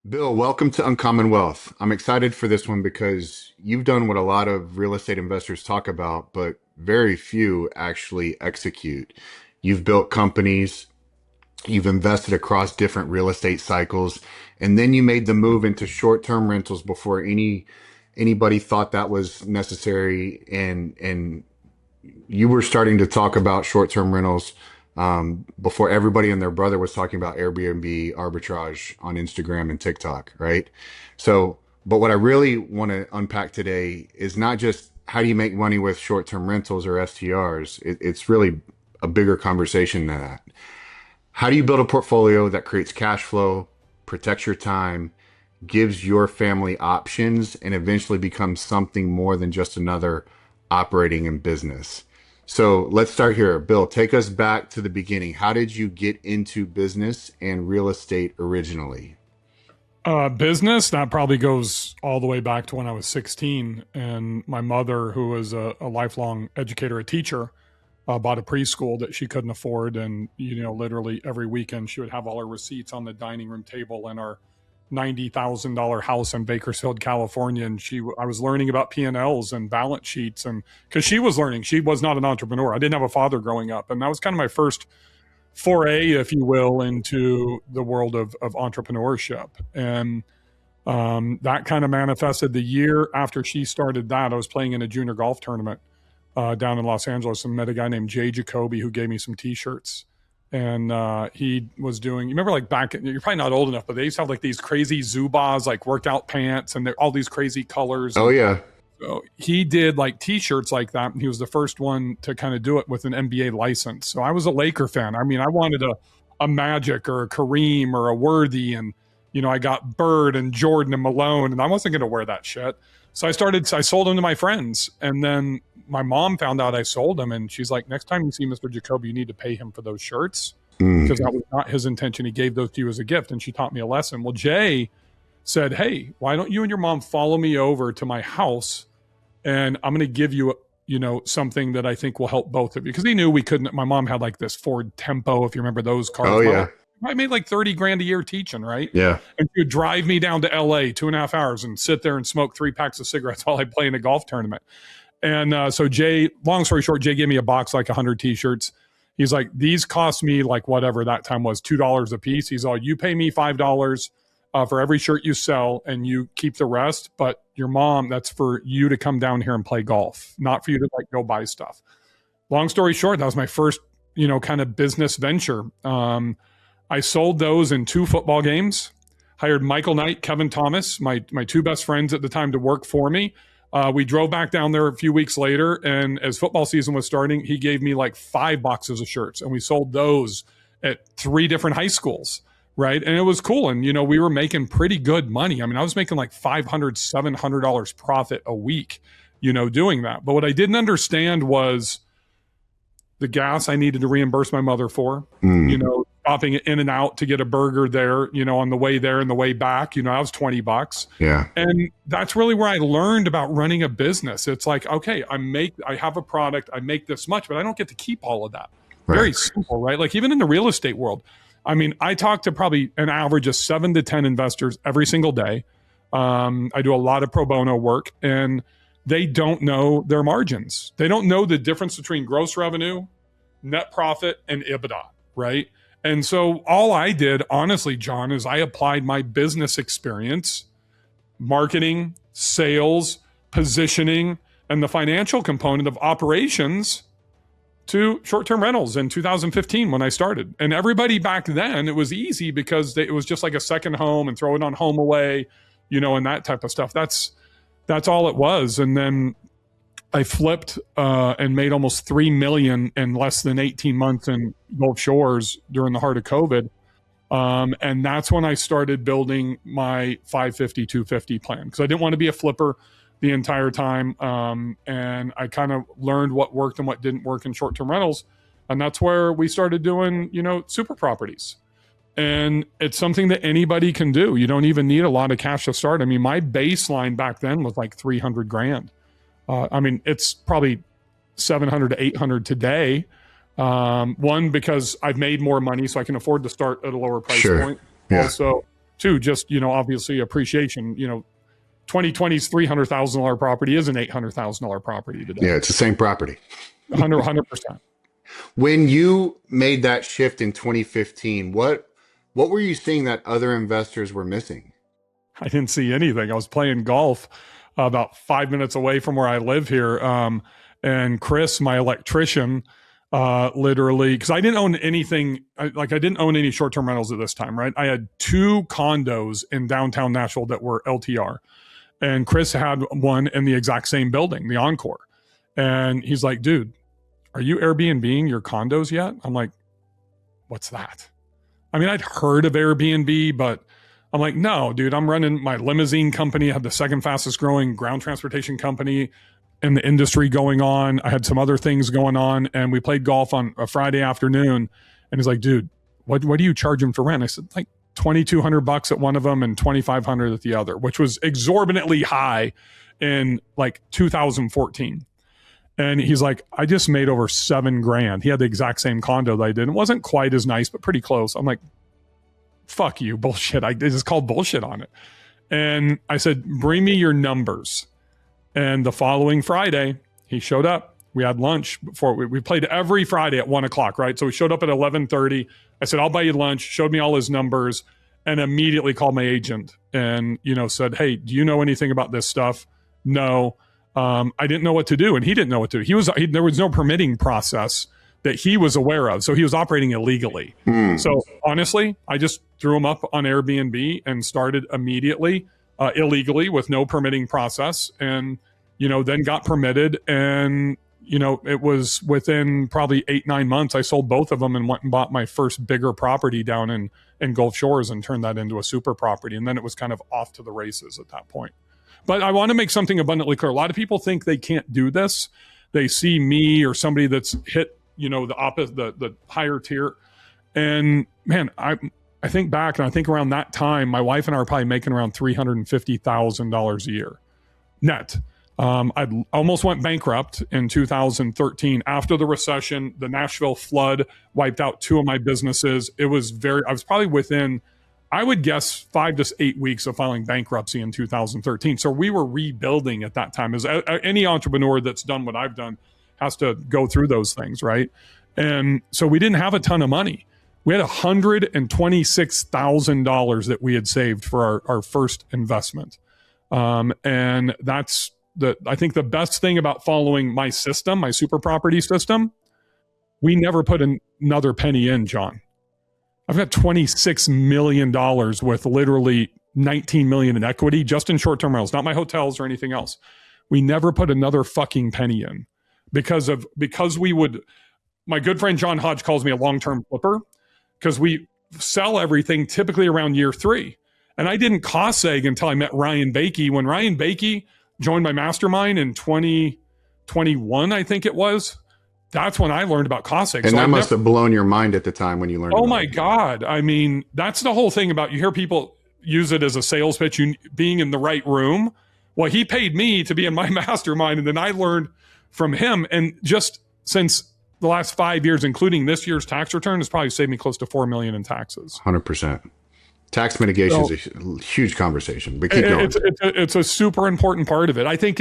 Bill, welcome to Uncommon Wealth. I'm excited for this one because you've done what a lot of real estate investors talk about, but very few actually execute. You've built companies, you've invested across different real estate cycles, and then you made the move into short-term rentals before anybody thought that was necessary. And you were starting to talk about short-term rentals before everybody and their brother was talking about Airbnb arbitrage on Instagram and TikTok, right? So, but what I really want to unpack today is not just how do you make money with short-term rentals or STRs. It's really a bigger conversation than that. How do you build a portfolio that creates cash flow, protects your time, gives your family options, and eventually becomes something more than just another operating in business? So let's start here. Bill, take us back to the beginning. How did you get into business and real estate originally? Business, that probably goes all the way back to when I was 16. And my mother, who was a lifelong educator, a teacher, bought a preschool that she couldn't afford. And, literally every weekend she would have all her receipts on the dining room table in our $90,000 house in Bakersfield, California. And I was learning about P&Ls and balance sheets. And because she was learning, she was not an entrepreneur. I didn't have a father growing up. And that was kind of my first foray, if you will, into the world of entrepreneurship. And that kind of manifested the year after she started that. I was playing in a junior golf tournament down in Los Angeles and met a guy named Jay Jacoby who gave me some t-shirts. And he was doing, you remember like you're probably not old enough, but they used to have like these crazy Zubaz, like workout pants and all these crazy colors. Oh, yeah. So he did like t-shirts like that. And he was the first one to kind of do it with an NBA license. So I was a Laker fan. I mean, I wanted a Magic or a Kareem or a Worthy. And, I got Bird and Jordan and Malone, and I wasn't going to wear that shit. So I sold them to my friends. And then my mom found out I sold them. And she's like, next time you see Mr. Jacoby, you need to pay him for those shirts because that was not his intention. He gave those to you as a gift. And she taught me a lesson. Well, Jay said, hey, why don't you and your mom follow me over to my house and I'm going to give you, something that I think will help both of you. Because he knew we couldn't. My mom had like this Ford Tempo, if you remember those cars. Oh, yeah. I made like 30 grand a year teaching, right? Yeah. And she would drive me down to LA 2.5 hours and sit there and smoke 3 packs of cigarettes while I play in a golf tournament. And so Jay, long story short, Jay gave me a box, like 100 t-shirts. He's like, these cost me like whatever that time was, $2 a piece. He's all, you pay me $5 for every shirt you sell and you keep the rest. But your mom, that's for you to come down here and play golf, not for you to like go buy stuff. Long story short, that was my first, kind of business venture. I sold those in 2 football games, hired Michael Knight, Kevin Thomas, my 2 best friends at the time, to work for me. We drove back down there a few weeks later, and as football season was starting, he gave me like 5 boxes of shirts, and we sold those at 3 different high schools, right? And it was cool, and we were making pretty good money. I mean, I was making like $500, $700 profit a week, doing that. But what I didn't understand was the gas I needed to reimburse my mother for, stopping in and out to get a burger there, on the way there and the way back, I was $20. Yeah. And that's really where I learned about running a business. It's like, okay, I have a product, I make this much, but I don't get to keep all of that. Right. Very simple, right? Like even in the real estate world, I mean, I talk to probably an average of 7 to 10 investors every single day. I do a lot of pro bono work, and they don't know their margins. They don't know the difference between gross revenue, net profit, and EBITDA, right? And so all I did, honestly, John, is I applied my business experience, marketing, sales, positioning, and the financial component of operations to short-term rentals in 2015 when I started. And everybody back then, it was easy because it was just like a second home and throw it on HomeAway, and that type of stuff. That's all it was. And then I flipped and made almost $3 million in less than 18 months in Gulf Shores during the heart of COVID. And that's when I started building my 550, 250 plan because I didn't want to be a flipper the entire time. And I kind of learned what worked and what didn't work in short-term rentals. And that's where we started doing, super properties. And it's something that anybody can do. You don't even need a lot of cash to start. I mean, my baseline back then was like 300 grand. I mean, it's probably 700 to 800 today. One, because I've made more money, so I can afford to start at a lower price point. Yeah. Also, too, just, obviously appreciation, 2020's $300,000 property is an $800,000 property today. Yeah, it's the same property. 100%. When you made that shift in 2015, what were you seeing that other investors were missing? I didn't see anything. I was playing golf about 5 minutes away from where I live here. And Chris, my electrician, literally, because I didn't own anything, I didn't own any short-term rentals at this time, right? I had 2 condos in downtown Nashville that were LTR. And Chris had one in the exact same building, the Encore. And he's like, dude, are you Airbnb-ing your condos yet? I'm like, what's that? I mean, I'd heard of Airbnb, but I'm like, no, dude, I'm running my limousine company. I had the second fastest growing ground transportation company in the industry going on. I had some other things going on, and we played golf on a Friday afternoon. And he's like, dude, what do you charge him for rent? I said, like $2,200 at one of them and $2,500 at the other, which was exorbitantly high in like 2014. And he's like, I just made over $7,000. He had the exact same condo that I did. It wasn't quite as nice, but pretty close. I'm like, fuck you, bullshit. I just called bullshit on it. And I said, bring me your numbers. And the following Friday, he showed up. We had lunch before we played every Friday at 1:00, right? So he showed up at 11:30. I said, I'll buy you lunch, showed me all his numbers, and immediately called my agent and, said, hey, do you know anything about this stuff? No. I didn't know what to do, and he didn't know what to do. There was no permitting process that he was aware of, so he was operating illegally. So honestly, I just threw him up on Airbnb and started immediately illegally with no permitting process, and then got permitted. And it was within probably 8-9 months I sold both of them and went and bought my first bigger property down in Gulf Shores and turned that into a super property. And then it was kind of off to the races at that point. But I want to make something abundantly clear. A lot of people think they can't do this. They see me or somebody that's hit, the higher tier. And man, I think back, and I think around that time, my wife and I are probably making around $350,000 a year net. I almost went bankrupt in 2013 after the recession. The Nashville flood wiped out 2 of my businesses. I was probably within, I would guess, 5 to 8 weeks of filing bankruptcy in 2013. So we were rebuilding at that time. As any entrepreneur that's done what I've done has to go through those things, right? And so we didn't have a ton of money. We had $126,000 that we had saved for our first investment. And that's I think the best thing about following my system, my super property system, we never put another penny in, John. I've got $26 million with literally $19 million in equity just in short-term rentals, not my hotels or anything else. We never put another fucking penny in because we would, my good friend John Hodge calls me a long-term flipper because we sell everything typically around year 3. And I didn't cost seg until I met Ryan Bakey. When Ryan Bakey joined my mastermind in 2021, I think it was, that's when I learned about cost seg. And so that must have blown your mind at the time when you learned. Oh my God. I mean, that's the whole thing about, you hear people use it as a sales pitch, being in the right room. Well, he paid me to be in my mastermind, and then I learned from him. And just since the last 5 years, including this year's tax return, has probably saved me close to $4 million in taxes. 100%. Tax mitigation is a huge conversation, but keep going. It's a super important part of it. I think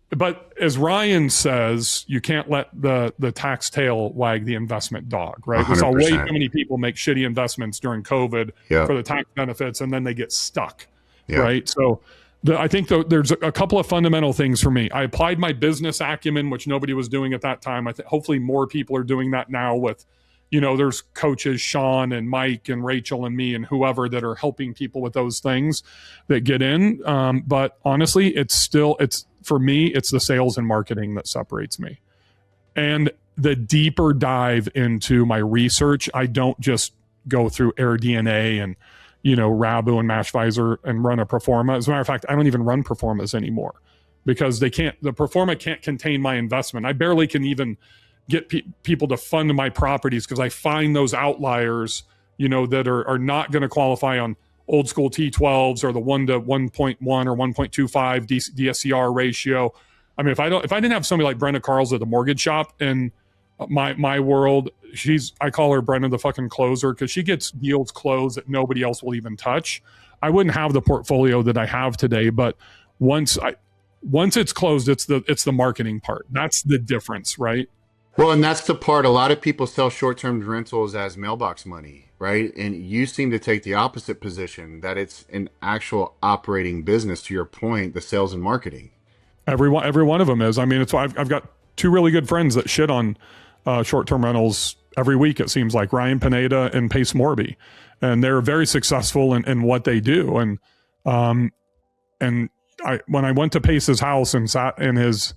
but as Ryan says, you can't let the tax tail wag the investment dog, right? 100%. We saw way too many people make shitty investments during COVID for the tax benefits, and then they get stuck, right? So I think there's a couple of fundamental things for me. I applied my business acumen, which nobody was doing at that time. I think hopefully more people are doing that now with, there's coaches, Sean and Mike and Rachel and me and whoever that are helping people with those things that get in. But honestly, it's for me, it's the sales and marketing that separates me. And the deeper dive into my research, I don't just go through AirDNA and, Rabu and Mashvisor and run a Performa. As a matter of fact, I don't even run Performas anymore because the Performa can't contain my investment. I barely can even get people to fund my properties because I find those outliers, that are not going to qualify on old school T12s or the 1 to 1.1 or 1.25 DSCR ratio. I mean, if I didn't have somebody like Brenda Carls at the mortgage shop and my world, I call her Brenda the fucking closer, because she gets deals closed that nobody else will even touch. I wouldn't have the portfolio that I have today, but once it's closed, it's the marketing part. That's the difference, right? Well, and that's the part. A lot of people sell short-term rentals as mailbox money, right? And you seem to take the opposite position, that it's an actual operating business, to your point, the sales and marketing. Every one of them is. I mean, it's why I've got two really good friends that shit on short-term rentals every week, it seems like, Ryan Pineda and Pace Morby. And they're very successful in what they do. And when I went to Pace's house and sat in his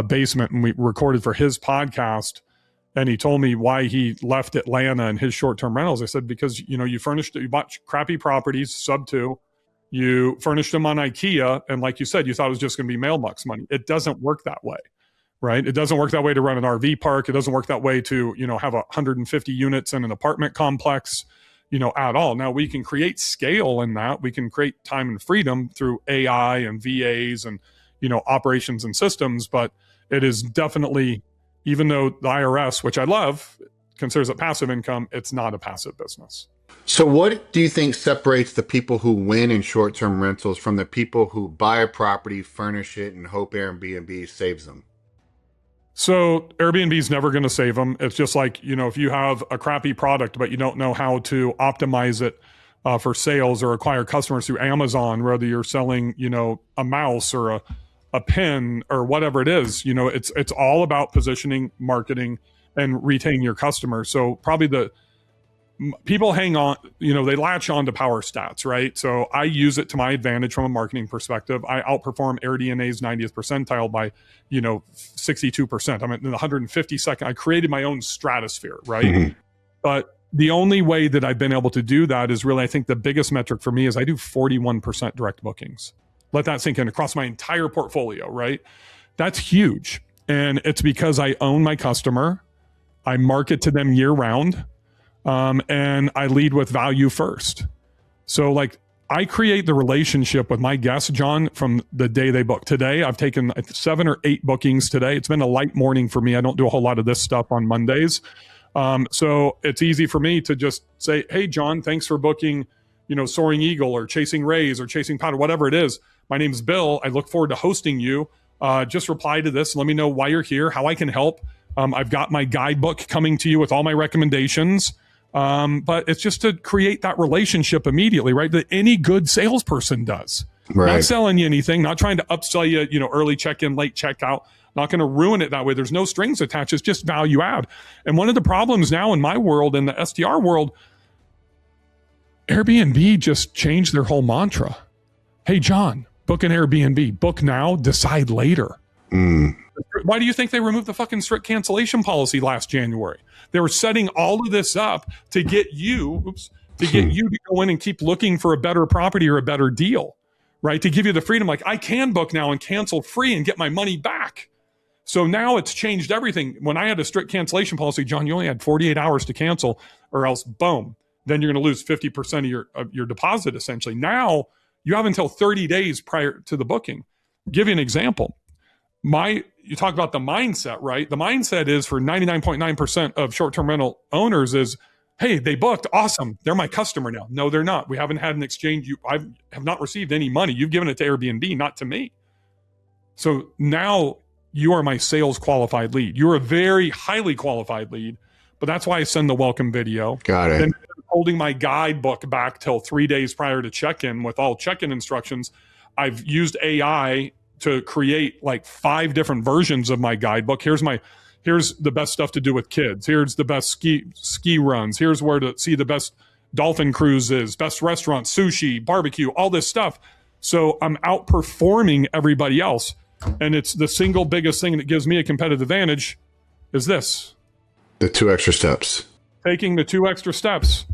basement and we recorded for his podcast, and he told me why he left Atlanta and his short-term rentals, I said, because, you bought crappy properties, sub two, you furnished them on IKEA, and like you said, you thought it was just going to be mailbox money. It doesn't work that way, right? It doesn't work that way to run an RV park. It doesn't work that way to, have 150 units in an apartment complex, at all. Now, we can create scale in that. We can create time and freedom through AI and VAs and, operations and systems, but it is definitely, even though the IRS, which I love, considers it passive income, it's not a passive business. So what do you think separates the people who win in short-term rentals from the people who buy a property, furnish it, and hope Airbnb saves them? So Airbnb is never going to save them. It's just like, if you have a crappy product, but you don't know how to optimize it for sales or acquire customers through Amazon, whether you're selling, a mouse or a pen or whatever it is, it's all about positioning, marketing, and retaining your customers. So probably people hang on, they latch on to power stats, right? So I use it to my advantage from a marketing perspective. I outperform AirDNA's 90th percentile by, 62%. I'm in the 152nd. I created my own stratosphere, right? Mm-hmm. But the only way that I've been able to do that is really, I think the biggest metric for me is I do 41% direct bookings. Let that sink in across my entire portfolio, right? That's huge. And it's because I own my customer. I market to them year round. And I lead with value first. So I create the relationship with my guests, John, from the day they book. Today, I've taken 7 or 8 bookings today. It's been a light morning for me. I don't do a whole lot of this stuff on Mondays. So it's easy for me to just say, hey, John, thanks for booking, Soaring Eagle or Chasing Rays or Chasing Powder, whatever it is. My name's Bill. I look forward to hosting you. Just reply to this. Let me know why you're here, how I can help. I've got my guidebook coming to you with all my recommendations. But it's just to create that relationship immediately, right? That any good salesperson does. Right. Not selling you anything, not trying to upsell you, early check-in, late checkout, not going to ruin it that way. There's no strings attached. It's just value add. And one of the problems now in my world, in the STR world, Airbnb just changed their whole mantra. Hey, John, book an Airbnb. Book now, decide later. Why do you think they removed the fucking strict cancellation policy last January? They were setting all of this up to get you, to go in and keep looking for a better property or a better deal, right? To give you the freedom, like I can book now and cancel free and get my money back. So now it's changed everything. When I had a strict cancellation policy, John, you only had 48 hours to cancel or else boom, then you're going to lose 50% of your deposit essentially. Now you have until 30 days prior to the booking. I'll give you an example. You talk about the mindset, right? The mindset is for 99.9% of short-term rental owners is, hey, they booked. Awesome. They're my customer now. No, they're not. We haven't had an exchange. I have not received any money. You've given it to Airbnb, not to me. So now you are my sales qualified lead. You're a very highly qualified lead, but that's why I send the welcome video. Got it. And holding my guidebook back till 3 days prior to check-in with all check-in instructions. I've used AI to create 5 different versions of my guidebook. Here's the best stuff to do with kids. Here's the best ski runs. Here's where to see the best dolphin cruises, best restaurants, sushi, barbecue, all this stuff. So I'm outperforming everybody else. And it's the single biggest thing that gives me a competitive advantage is this. The 2 extra steps. Taking the 2 extra steps.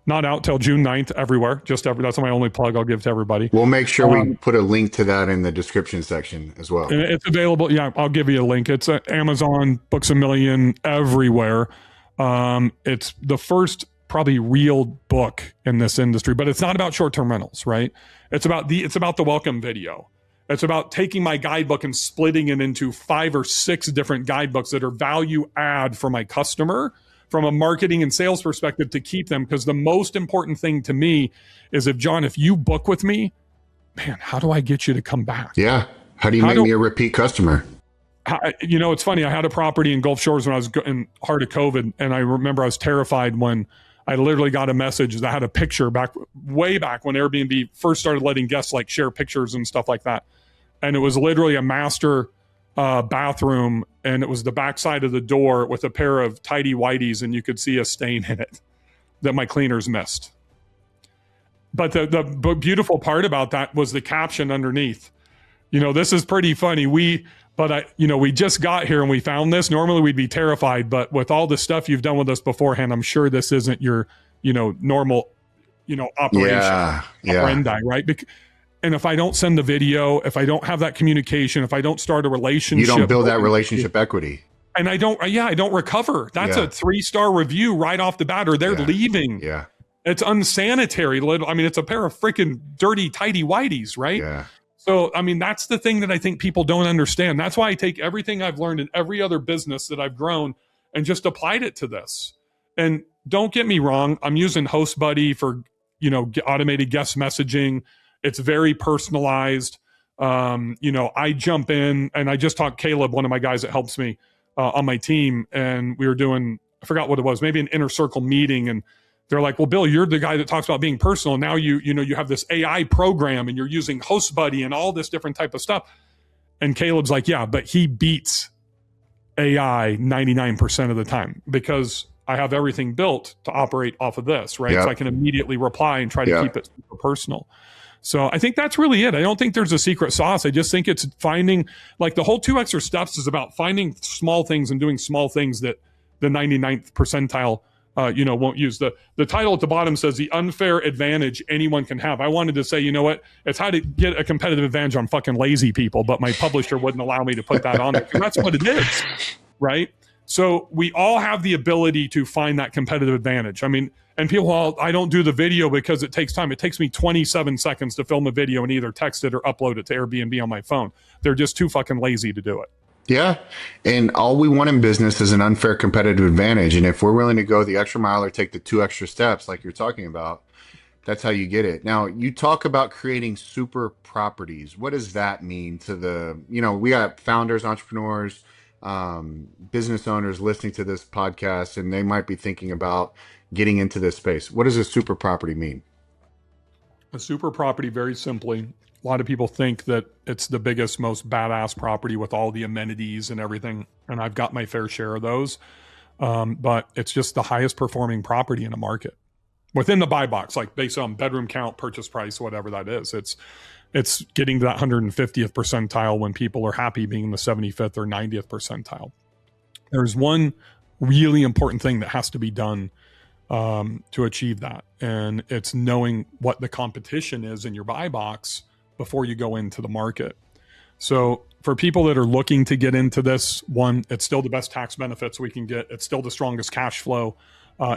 Not out till June 9th everywhere. That's my only plug I'll give to everybody. We'll make sure we put a link to that in the description section as well. And it's available. Yeah, I'll give you a link. It's Amazon, Books A Million, everywhere. It's the first probably real book in this industry, but it's not about short-term rentals, right? It's about the welcome video. It's about taking my guidebook and splitting it into 5 or 6 different guidebooks that are value add for my customer from a marketing and sales perspective to keep them. Because the most important thing to me is if you book with me, man, how do I get you to come back? Yeah. How do you make me a repeat customer? It's funny. I had a property in Gulf Shores when I was in heart of COVID. And I remember I was terrified when I literally got a message that had a picture way back when Airbnb first started letting guests like share pictures and stuff like that. And it was literally a master bathroom, and it was the backside of the door with a pair of tidy whities, and you could see a stain in it that my cleaners missed. But the beautiful part about that was the caption underneath. This is pretty funny. We just got here and we found this. Normally we'd be terrified, but with all the stuff you've done with us beforehand, I'm sure this isn't your, normal, operation. Yeah. Right? And if I don't send the video, if I don't have that communication, if I don't start a relationship, you don't build that relationship equity. And I don't recover. That's a 3-star review right off the bat, or they're leaving. Yeah. It's unsanitary. It's a pair of freaking dirty, tidy whities, right? Yeah. So, that's the thing that I think people don't understand. That's why I take everything I've learned in every other business that I've grown and just applied it to this. And don't get me wrong, I'm using HostBuddy for, automated guest messaging. It's very personalized. I jump in, and I just talked Caleb, one of my guys that helps me on my team, and we were doing, I forgot what it was, maybe an inner circle meeting, and they're like, well, Bill, you're the guy that talks about being personal. Now you have this AI program and you're using HostBuddy and all this different type of stuff. And Caleb's like, yeah, but he beats AI 99% of the time because I have everything built to operate off of this, right? Yep. So I can immediately reply and try to keep it super personal. So I think that's really it. I don't think there's a secret sauce. I just think it's finding, like, the whole 2 extra steps is about finding small things and doing small things that the 99th percentile won't use. The title at the bottom says the unfair advantage anyone can have. I wanted to say, it's how to get a competitive advantage on fucking lazy people, but my publisher wouldn't allow me to put that on there. That's what it is, right? So we all have the ability to find that competitive advantage. And people, I don't do the video because it takes time. It takes me 27 seconds to film a video and either text it or upload it to Airbnb on my phone. They're just too fucking lazy to do it. Yeah. And all we want in business is an unfair competitive advantage. And if we're willing to go the extra mile or take the 2 extra steps, like you're talking about, that's how you get it. Now, you talk about creating super properties. What does that mean to we got founders, entrepreneurs, business owners listening to this podcast, and they might be thinking about getting into this space. What does a super property mean? A super property, very simply, a lot of people think that it's the biggest, most badass property with all the amenities and everything. And I've got my fair share of those. But it's just the highest performing property in a market within the buy box, like based on bedroom count, purchase price, whatever that is. It's getting to that 150th percentile when people are happy being in the 75th or 90th percentile. There's one really important thing that has to be done to achieve that. And it's knowing what the competition is in your buy box before you go into the market. So for people that are looking to get into this, one, it's still the best tax benefits we can get. It's still the strongest cash flow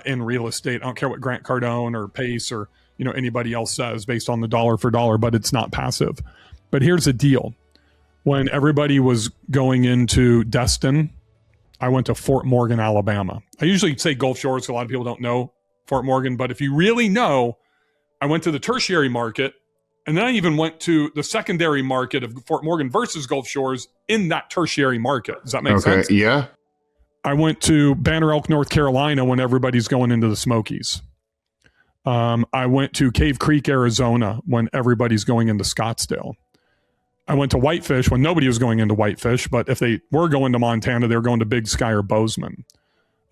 in real estate. I don't care what Grant Cardone or Pace or anybody else says based on the dollar for dollar, but it's not passive. But here's the deal. When everybody was going into Destin, I went to Fort Morgan, Alabama. I usually say Gulf Shores, so a lot of people don't know Fort Morgan, but if you really know, I went to the tertiary market, and then I even went to the secondary market of Fort Morgan versus Gulf Shores in that tertiary market. Does that make sense? Yeah. I went to Banner Elk, North Carolina when everybody's going into the Smokies. I went to Cave Creek, Arizona when everybody's going into Scottsdale. I went to Whitefish when nobody was going into Whitefish, but if they were going to Montana, they were going to Big Sky or Bozeman.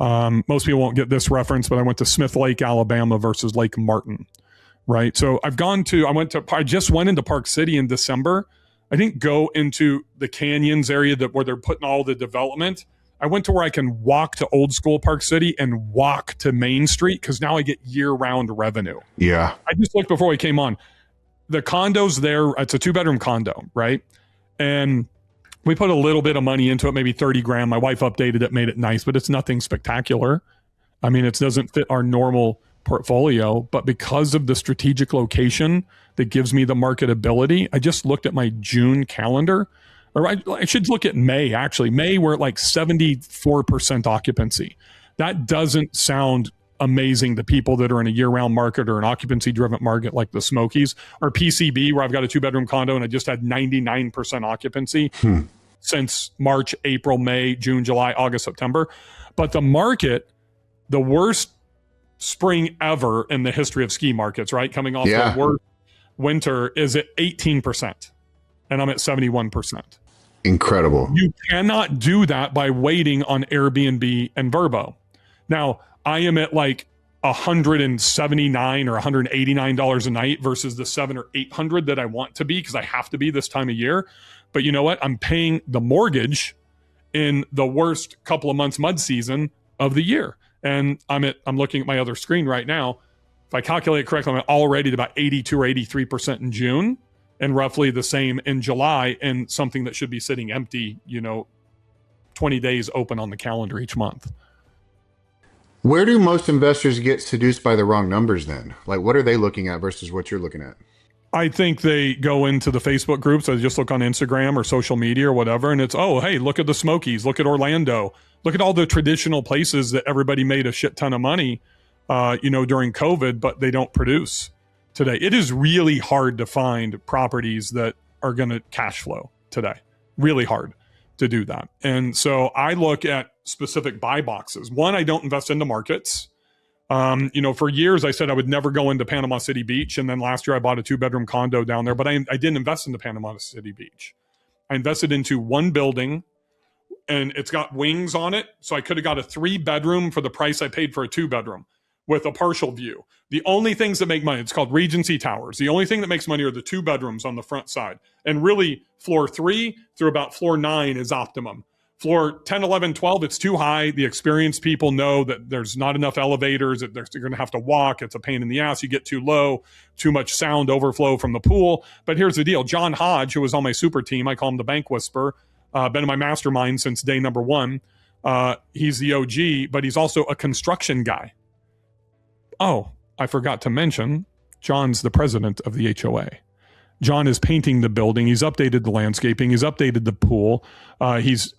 Most people won't get this reference, but I went to Smith Lake, Alabama versus Lake Martin, right? So I just went into Park City in December. I didn't go into the canyons area where they're putting all the development. I went to where I can walk to old school Park City and walk to Main Street because now I get year-round revenue. Yeah. I just looked before we came on. The condos there, it's a 2-bedroom condo, right? And we put a little bit of money into it, maybe 30 grand. My wife updated it, made it nice, but it's nothing spectacular. It doesn't fit our normal portfolio, but because of the strategic location that gives me the marketability, I just looked at my June calendar, or I should look at May, actually. May, we're at like 74% occupancy. That doesn't sound amazing to people that are in a year-round market or an occupancy-driven market like the Smokies, or PCB, where I've got a two-bedroom condo and I just had 99% occupancy since March, April, May, June, July, August, September. But the market, the worst spring ever in the history of ski markets, right? Coming off the worst winter, is at 18%, and I'm at 71%. Incredible. You cannot do that by waiting on Airbnb and Vrbo. Now, I am at like $179 or $189 a night versus the $700 or $800 that I want to be, because I have to be this time of year. But you know what? I'm paying the mortgage in the worst couple of months mud season of the year. And I'm looking at my other screen right now. If I calculate correctly, I'm already at about 82 or 83% in June, and roughly the same in July, and something that should be sitting empty, 20 days open on the calendar each month. Where do most investors get seduced by the wrong numbers then? Like, what are they looking at versus what you're looking at? I think they go into the Facebook groups, or they just look on Instagram or social media or whatever, and it's, oh, hey, look at the Smokies, look at Orlando, look at all the traditional places that everybody made a shit ton of money, during COVID, but they don't produce today. It is really hard to find properties that are going to cash flow today. Really hard to do that. And so I look at specific buy boxes. One, I don't invest into markets. For years I said I would never go into Panama City Beach. And then last year I bought a 2-bedroom condo down there, but I didn't invest into Panama City Beach. I invested into one building, and it's got wings on it. So I could have got a 3-bedroom for the price I paid for a 2-bedroom with a partial view. The only things that make money, it's called Regency Towers. The only thing that makes money are the 2 bedrooms on the front side. And really floor 3 through about floor 9 is optimum. Floor 10, 11, 12, it's too high. The experienced people know that there's not enough elevators, that they're going to have to walk. It's a pain in the ass. You get too low, too much sound overflow from the pool. But here's the deal. John Hodge, who was on my super team, I call him the Bank Whisperer, been in my mastermind since day number 1. He's the OG, but he's also a construction guy. Oh, I forgot to mention, John's the president of the HOA. John is painting the building. He's updated the landscaping. He's updated the pool. He's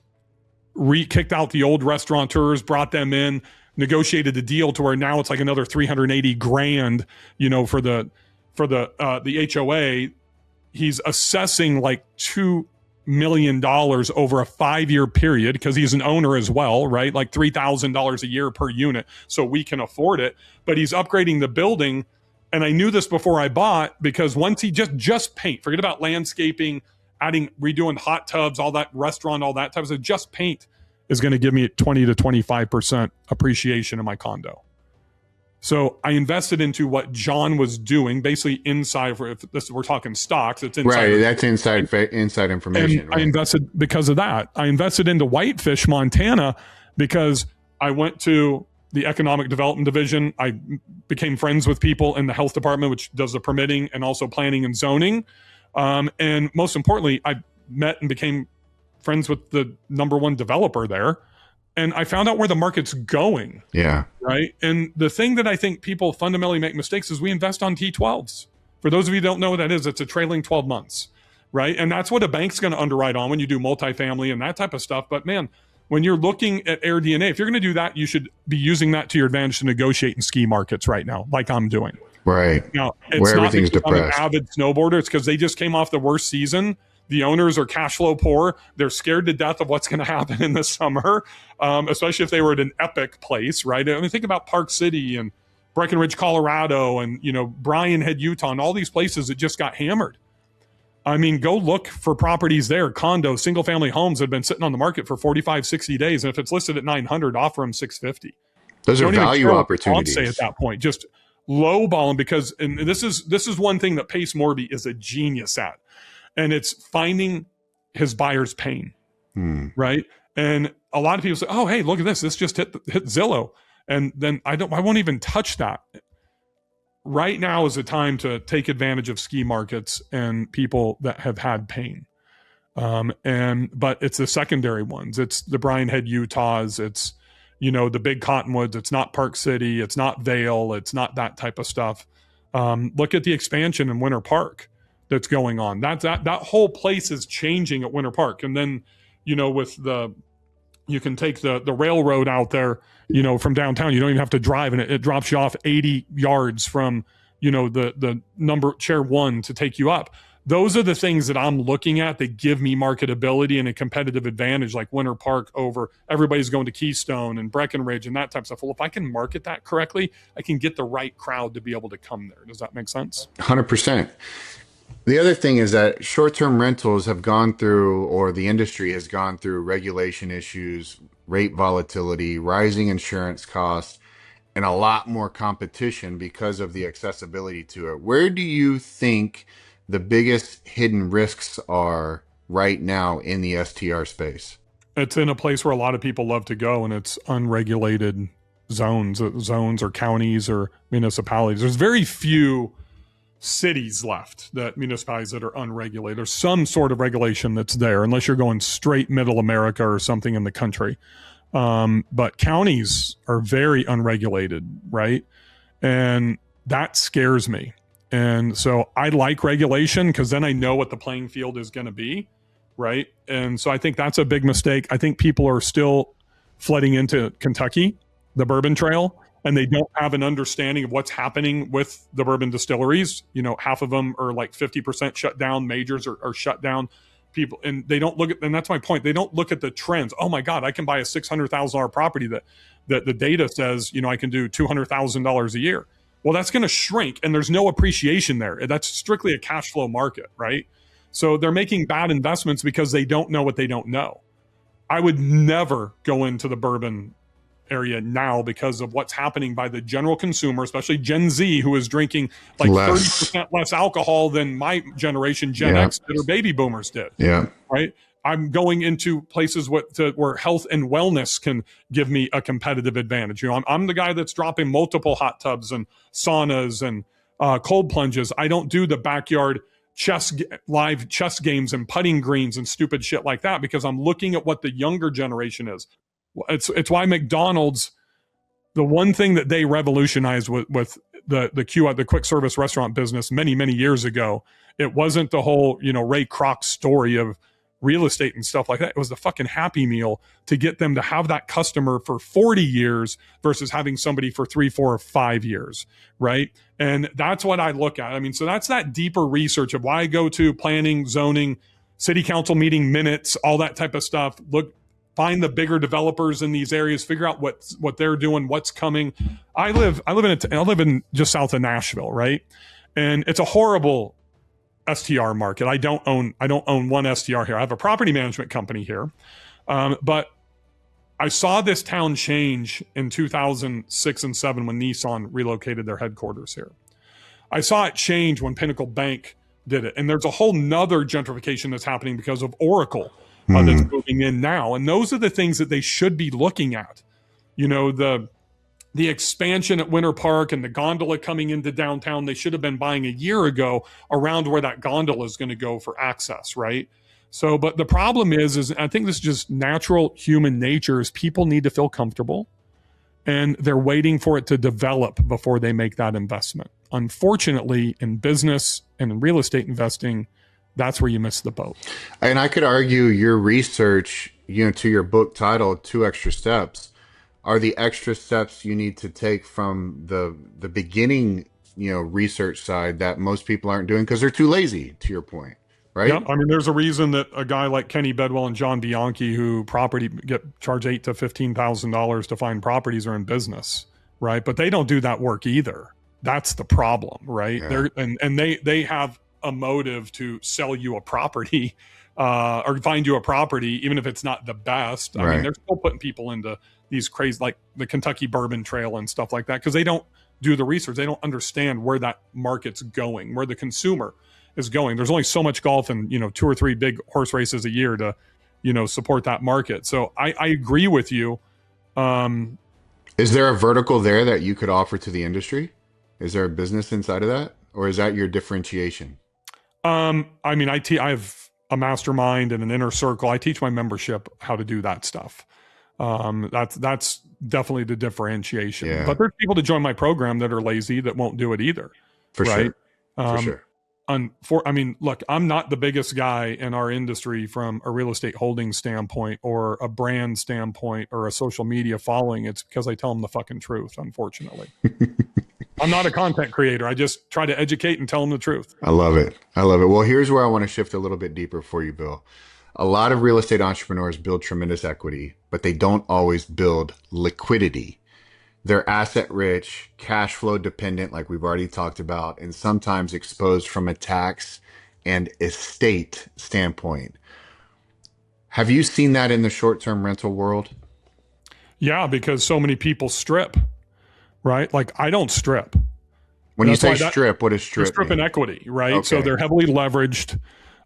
kicked out the old restaurateurs, brought them in, negotiated the deal to where now it's like another $380,000, for the HOA. He's assessing like $2 million over a 5-year period, because he's an owner as well, right? Like $3,000 a year per unit, so we can afford it. But he's upgrading the building, and I knew this before I bought, because once he just paint, forget about landscaping, redoing hot tubs, all that restaurant, all that type of stuff, just paint is going to give me 20 to 25% appreciation in my condo. So I invested into what John was doing, basically inside. We're talking stocks, it's inside. Right, that's inside information. And right? I invested because of that. I invested into Whitefish, Montana, because I went to the economic development division. I became friends with people in the health department, which does the permitting and also planning and zoning. And most importantly, I met and became friends with the number 1 developer there. And I found out where the market's going. Yeah. Right. And the thing that I think people fundamentally make mistakes is we invest on T12s. For those of you who don't know what that is, it's a trailing 12 months. Right. And that's what a bank's going to underwrite on when you do multifamily and that type of stuff. But man, when you're looking at AirDNA, if you're going to do that, you should be using that to your advantage to negotiate in ski markets right now, like I'm doing. Right. Now, it's where not everything's because depressed. I'm an avid snowboarder. It's because they just came off the worst season. The owners are cash flow poor. They're scared to death of what's going to happen in the summer, especially if they were at an epic place, right? I mean, think about Park City and Breckenridge, Colorado, and Bryan Head, Utah, and all these places that just got hammered. I mean, go look for properties there, condos, single-family homes that have been sitting on the market for 45, 60 days. And if it's listed at 900, offer them 650. Those are value opportunities. Say at that point, just lowball them, because, and this is one thing that Pace Morby is a genius at. And it's finding his buyer's pain, right? And a lot of people say, "Oh, hey, look at this! This just hit Zillow," and then I won't even touch that. Right now is the time to take advantage of ski markets and people that have had pain. But it's the secondary ones. It's the Bryan Head, Utahs. It's the big cottonwoods. It's not Park City. It's not Vail. It's not that type of stuff. Look at the expansion in Winter Park that's going on. That whole place is changing at Winter Park. And then, with you can take the railroad out there, from downtown. You don't even have to drive, and it drops you off 80 yards from, the number chair 1 to take you up. Those are the things that I'm looking at that give me marketability and a competitive advantage, like Winter Park over everybody's going to Keystone and Breckenridge and that type of stuff. Well, if I can market that correctly, I can get the right crowd to be able to come there. Does that make sense? 100%. The other thing is that short-term rentals have gone through, or the industry has gone through, regulation issues, rate volatility, rising insurance costs, and a lot more competition because of the accessibility to it. Where do you think the biggest hidden risks are right now in the STR space? It's in a place where a lot of people love to go, and it's unregulated zones or counties or municipalities. There's very few cities left, that municipalities that are unregulated. There's some sort of regulation that's there, unless you're going straight middle America or something in the country. But counties are very unregulated, right? And that scares me. And so I like regulation because then I know what the playing field is going to be, right? And so I think that's a big mistake. I think people are still flooding into Kentucky, the Bourbon Trail, and they don't have an understanding of what's happening with the bourbon distilleries. Half of them are like 50% shut down. Majors are shut down. People, and they don't look at, and that's my point. They don't look at the trends. Oh my God, I can buy a $600,000 property that the data says, I can do $200,000 a year. Well, that's going to shrink, and there's no appreciation there. That's strictly a cash flow market, right? So they're making bad investments because they don't know what they don't know. I would never go into the bourbon area now because of what's happening by the general consumer, especially Gen Z, who is drinking like 30% less alcohol than my generation, Gen X, that are baby boomers did. Yeah. Right. I'm going into places where health and wellness can give me a competitive advantage. I'm the guy that's dropping multiple hot tubs and saunas and cold plunges. I don't do the backyard live chess games and putting greens and stupid shit like that, because I'm looking at what the younger generation is. It's why McDonald's, the one thing that they revolutionized with the quick service restaurant business many, many years ago, it wasn't the whole, Ray Kroc story of real estate and stuff like that. It was the fucking Happy Meal to get them to have that customer for 40 years versus having somebody for 3, 4, or 5 years, right? And that's what I look at. I mean, so that's that deeper research of why I go to planning, zoning, city council meeting minutes, all that type of stuff. Find the bigger developers in these areas, figure out what they're doing, what's coming. I live in just south of Nashville, right? And it's a horrible STR market. I don't own one STR here. I have a property management company here. But I saw this town change in 2006 and 7 when Nissan relocated their headquarters here. I saw it change when Pinnacle Bank did it. And there's a whole nother gentrification that's happening because of Oracle that's moving in now. And those are the things that they should be looking at. The expansion at Winter Park and the gondola coming into downtown, they should have been buying a year ago around where that gondola is going to go for access, right? So, but the problem is I think this is just natural human nature, is people need to feel comfortable, and they're waiting for it to develop before they make that investment. Unfortunately, in business and in real estate investing, that's where you miss the boat. And I could argue your research, to your book title, 2 Extra Steps, are the extra steps you need to take from the beginning, research side that most people aren't doing because they're too lazy, to your point, right? Yeah, I mean, there's a reason that a guy like Kenny Bedwell and John Bianchi, who get charged $8,000 to $15,000 to find properties, are in business, right? But they don't do that work either. That's the problem, right? Yeah. They have a motive to sell you a property or find you a property, even if it's not the best. I mean, they're still putting people into these crazy, like the Kentucky Bourbon Trail and stuff like that, because they don't do the research. They don't understand where that market's going, where the consumer is going. There's only so much golf and 2 or 3 big horse races a year to support that market. So I agree with you. Is there a vertical there that you could offer to the industry? Is there a business inside of that, or is that your differentiation? I mean, I have a mastermind and an inner circle. I teach my membership how to do that stuff. That's definitely the differentiation. Yeah, But there's people that join my program that are lazy that won't do it either, for right? sure. For sure. I mean, look, I'm not the biggest guy in our industry from a real estate holding standpoint or a brand standpoint or a social media following. It's because I tell them the fucking truth, unfortunately. I'm not a content creator. I just try to educate and tell them the truth. I love it. I love it. Well, here's where I want to shift a little bit deeper for you, Bill. A lot of real estate entrepreneurs build tremendous equity, but they don't always build liquidity. They're asset rich, cash flow dependent, like we've already talked about, and sometimes exposed from a tax and estate standpoint. Have you seen that in the short term rental world? Yeah, because so many people strip, right? Like I don't strip. When you That's say why that strip, what does they're strip stripping mean? equity, right? So Okay. they're heavily leveraged,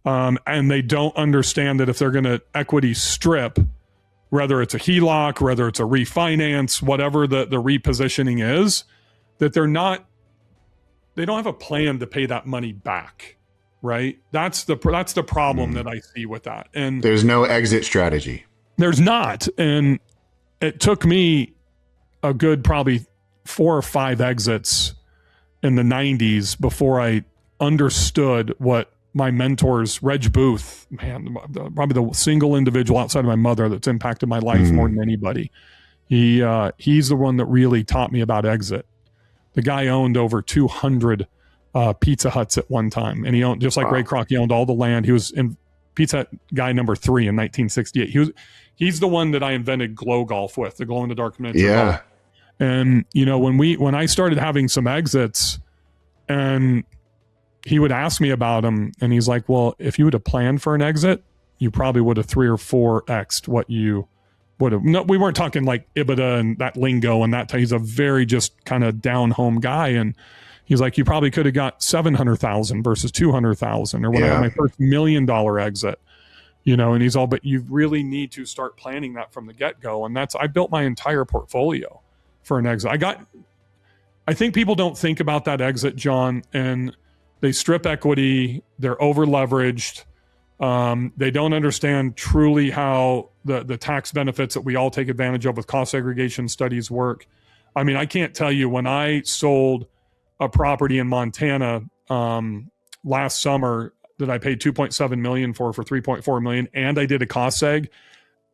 and they don't understand that if they're going to equity strip, whether it's a HELOC, whether it's a refinance, whatever the repositioning is, that they don't have a plan to pay that money back, right? That's the problem that I see with that. And There's no exit strategy. there's not. And it took me a good probably 4 or 5 exits in the 90s before I understood what my mentors, Reg Booth, man, probably the single individual outside of my mother that's impacted my life more than anybody. He's the one that really taught me about exit. The guy owned over 200 Pizza Huts at one time, and he owned, just like Ray Kroc, he owned all the land. He was in Pizza Hut guy number 3 in 1968. He's the one that I invented glow golf with, the glow in the dark miniature golf. And when I started having some exits, and he would ask me about them, and he's like, well, if you would have planned for an exit, you probably would have 3 or 4x'd what you would have. No, we weren't talking like EBITDA and that lingo and that. He's a very just kind of down home guy. And he's like, you probably could have got 700,000 versus 200,000, or when I had my first $1 million exit, and he's all, but you really need to start planning that from the get go. And I built my entire portfolio for an exit. I think people don't think about that exit, John, and they strip equity. They're over leveraged. They don't understand truly how the tax benefits that we all take advantage of with cost segregation studies work. I mean, I can't tell you, when I sold a property in Montana last summer that I paid $2.7 million for $3.4 million, and I did a cost seg,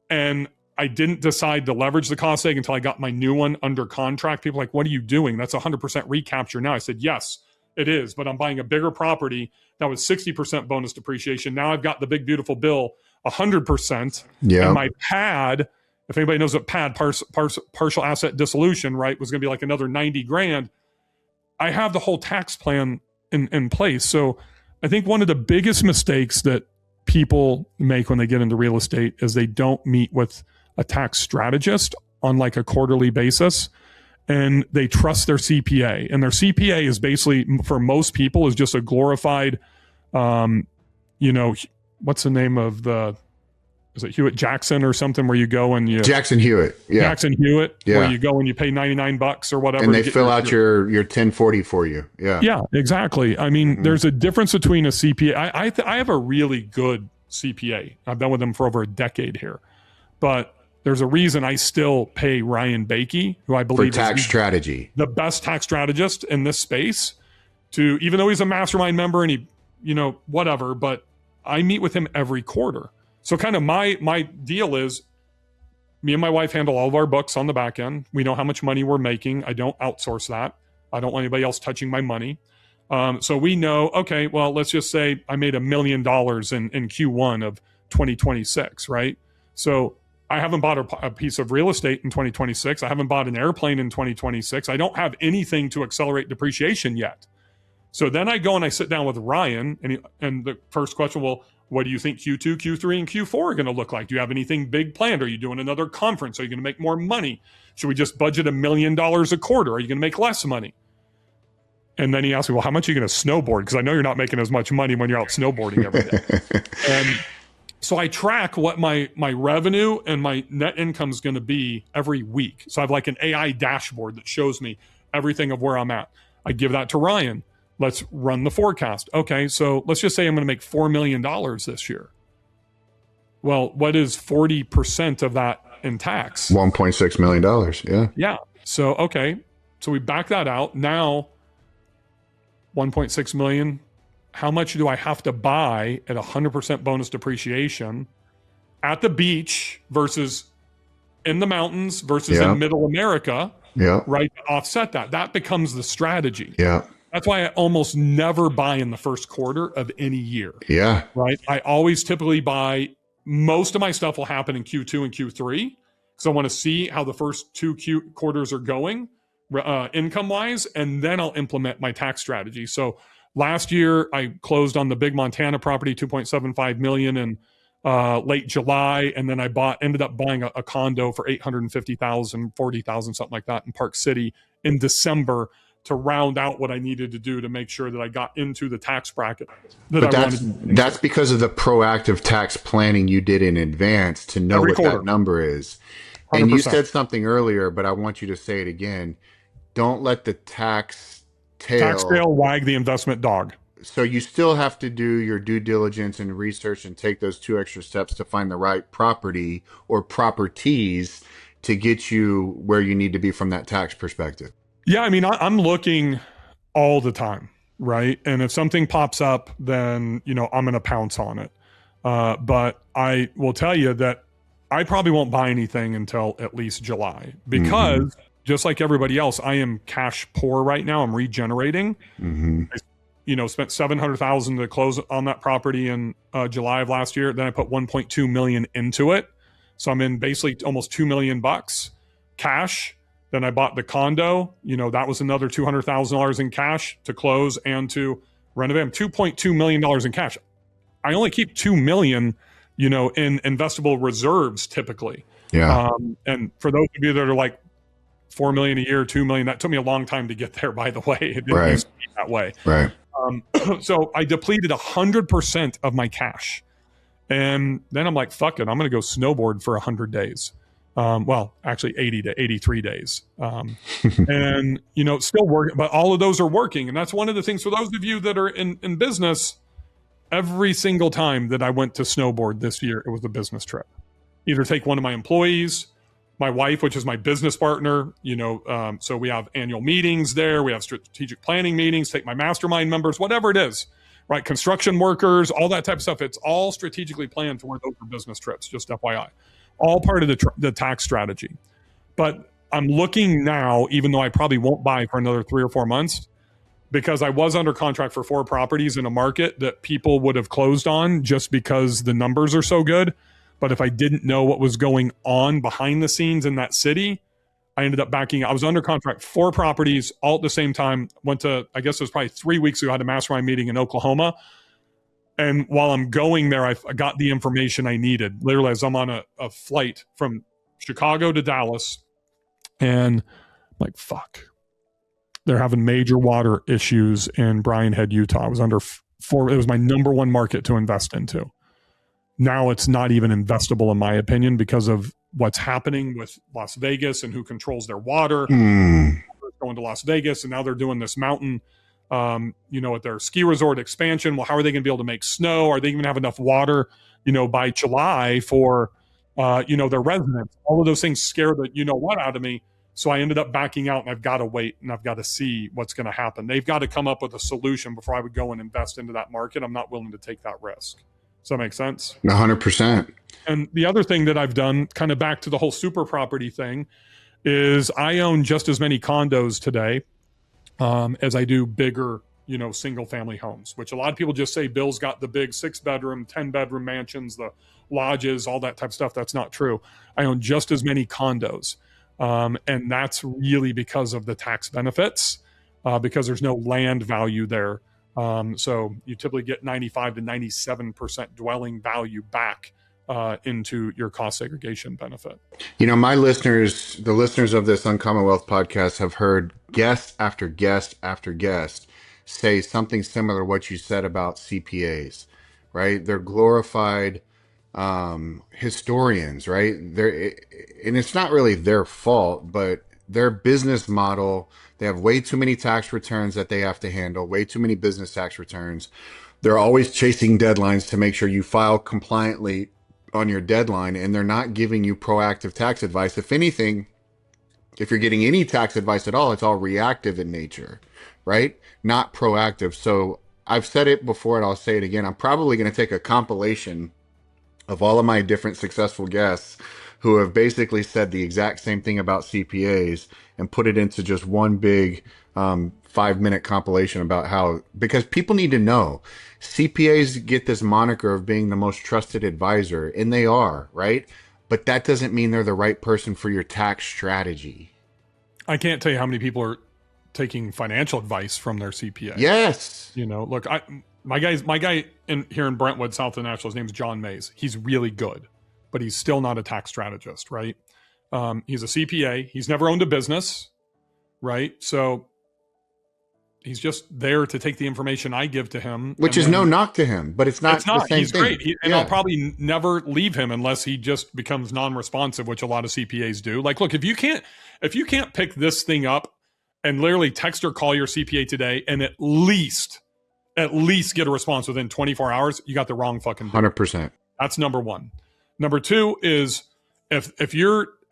and I didn't decide to leverage the cost seg until I got my new one under contract. People are like, what are you doing? That's 100% recapture now. I said, yes, it is, but I'm buying a bigger property that was 60% bonus depreciation. Now I've got the big, beautiful bill, 100%. Yeah. And my pad, if anybody knows what pad, partial asset dissolution, right, was going to be like another 90 grand. I have the whole tax plan in place. So I think one of the biggest mistakes that people make when they get into real estate is they don't meet with a tax strategist on like a quarterly basis, and they trust their CPA. And their CPA is basically, for most people, is just a glorified, what's the name of is it Hewitt Jackson or something, where you go and Jackson Hewitt. Yeah. Jackson Hewitt, Yeah. where you go and you pay $99 or whatever. And they fill out your 1040 for you. Yeah. Yeah, exactly. I mean, there's a difference between a CPA. I have a really good CPA. I've been with them for over a decade here, but there's a reason I still pay Ryan Bakey, who I believe for tax is strategy, the best tax strategist in this space, even though he's a mastermind member and he, whatever, but I meet with him every quarter. So kind of my deal is, me and my wife handle all of our books on the back end. We know how much money we're making. I don't outsource that. I don't want anybody else touching my money. So we know, okay, well, let's just say I made $1 million in Q1 of 2026, right? So I haven't bought a piece of real estate in 2026. I haven't bought an airplane in 2026. I don't have anything to accelerate depreciation yet. So then I go and I sit down with Ryan, and the first question, well, what do you think Q2, Q3, and Q4 are going to look like? Do you have anything big planned? Are you doing another conference? Are you going to make more money? Should we just budget $1 million a quarter? Are you going to make less money? And then he asked me, well, how much are you going to snowboard? Because I know you're not making as much money when you're out snowboarding every day. And so I track what my revenue and my net income is going to be every week. So I have like an AI dashboard that shows me everything of where I'm at. I give that to Ryan. Let's run the forecast. Okay, so let's just say I'm going to make $4 million this year. Well, what is 40% of that in tax. $1.6 million. Yeah. Yeah. So, okay. So we back that out. Now, 1.6 million. How much do I have to buy at 100% bonus depreciation at the beach versus in the mountains versus Yeah. in middle America, Yeah. right? To offset that. That becomes the strategy. Yeah. That's why I almost never buy in the first quarter of any year, Yeah. right? I always typically buy, most of my stuff will happen in Q2 and Q3. So I want to see how the first two quarters are going income wise, and then I'll implement my tax strategy. So last year I closed on the big Montana property, 2.75 million in late July. And then I ended up buying a condo for 850,000, 40,000, something like that in Park City in December to round out what I needed to do to make sure that I got into the tax bracket that But I wanted. that's because of the proactive tax planning you did in advance to know Every what quarter. that number is. 100%. And you said something earlier, but I want you to say it again. Don't let the tax tail wag the investment dog. So you still have to do your due diligence and research and take those 2 extra steps to find the right property or properties to get you where you need to be from that tax perspective. Yeah, I mean, I'm looking all the time, right? And if something pops up, then, I'm going to pounce on it. But I will tell you that I probably won't buy anything until at least July because just like everybody else, I am cash poor right now. I'm regenerating. I, spent $700,000 to close on that property in July of last year. Then I put 1.2 million into it. So I'm in basically almost $2 million cash. Then I bought the condo, that was another $200,000 in cash to close and to renovate. I'm $2.2 million in cash. I only keep 2 million, in investable reserves typically. Yeah. And for those of you that are like 4 million a year, 2 million, that took me a long time to get there, by the way. It didn't used to be that way. Right. So I depleted 100% of my cash. And then I'm like, fuck it, I'm going to go snowboard for 100 days. Well, actually 80 to 83 days. And, still working, but all of those are working. And that's one of the things for those of you that are in business, every single time that I went to snowboard this year, it was a business trip. Either take one of my employees, my wife, which is my business partner, so we have annual meetings there. We have strategic planning meetings, take my mastermind members, whatever it is, right? Construction workers, all that type of stuff. It's all strategically planned to where those are business trips, just FYI. All part of the tax strategy. But I'm looking now, even though I probably won't buy for another 3 or 4 months, because I was under contract for 4 properties in a market that people would have closed on just because the numbers are so good. But if I didn't know what was going on behind the scenes in that city, I ended up backing. I was under contract 4 properties all at the same time. Went to, I guess it was probably 3 weeks ago, I had a mastermind meeting in Oklahoma. And while I'm going there, I got the information I needed. Literally, as I'm on a flight from Chicago to Dallas, and I'm like, fuck, they're having major water issues in Bryan Head, Utah. I was under 4. It was my number 1 market to invest into. Now it's not even investable, in my opinion, because of what's happening with Las Vegas and who controls their water. Going to Las Vegas, and now they're doing this mountain at their ski resort expansion. Well, how are they going to be able to make snow? Are they going to have enough water, by July for, their residents? All of those things scare the, what out of me. So I ended up backing out, and I've got to wait, and I've got to see what's going to happen. They've got to come up with a solution before I would go and invest into that market. I'm not willing to take that risk. Does that make sense? 100%. And the other thing that I've done, kind of back to the whole super property thing, is I own just as many condos today as I do bigger, single family homes, which a lot of people just say Bill's got the big 6-bedroom, 10-bedroom mansions, the lodges, all that type of stuff. That's not true. I own just as many condos. And that's really because of the tax benefits, because there's no land value there. So you typically get 95 to 97% dwelling value back into your cost segregation benefit. My listeners, the listeners of this Uncommon Wealth podcast, have heard guest after guest after guest say something similar to what you said about CPAs, right? They're glorified historians, right? And it's not really their fault, but their business model, they have way too many tax returns that they have to handle, way too many business tax returns. They're always chasing deadlines to make sure you file compliantly on your deadline and they're not giving you proactive tax advice. If anything, if you're getting any tax advice at all, it's all reactive in nature, right? Not proactive. So I've said it before and I'll say it again. I'm probably going to take a compilation of all of my different successful guests who have basically said the exact same thing about CPAs and put it into just one big 5-minute compilation about how, because people need to know CPAs get this moniker of being the most trusted advisor, and they are, right? But that doesn't mean they're the right person for your tax strategy. I can't tell you how many people are taking financial advice from their CPA. Yes. You know, look, my guy here in Brentwood, south of Nashville, his name's John Mays. He's really good, but he's still not a tax strategist, right? He's a CPA. He's never owned a business, right? So he's just there to take the information I give to him. Which is no knock to him, but it's not the same He's thing. Great. And I'll probably never leave him unless he just becomes non-responsive, which a lot of CPAs do. Like, look, if you can't pick this thing up and literally text or call your CPA today and at least get a response within 24 hours, you got the wrong fucking dude. 100%. That's number one. Number two is if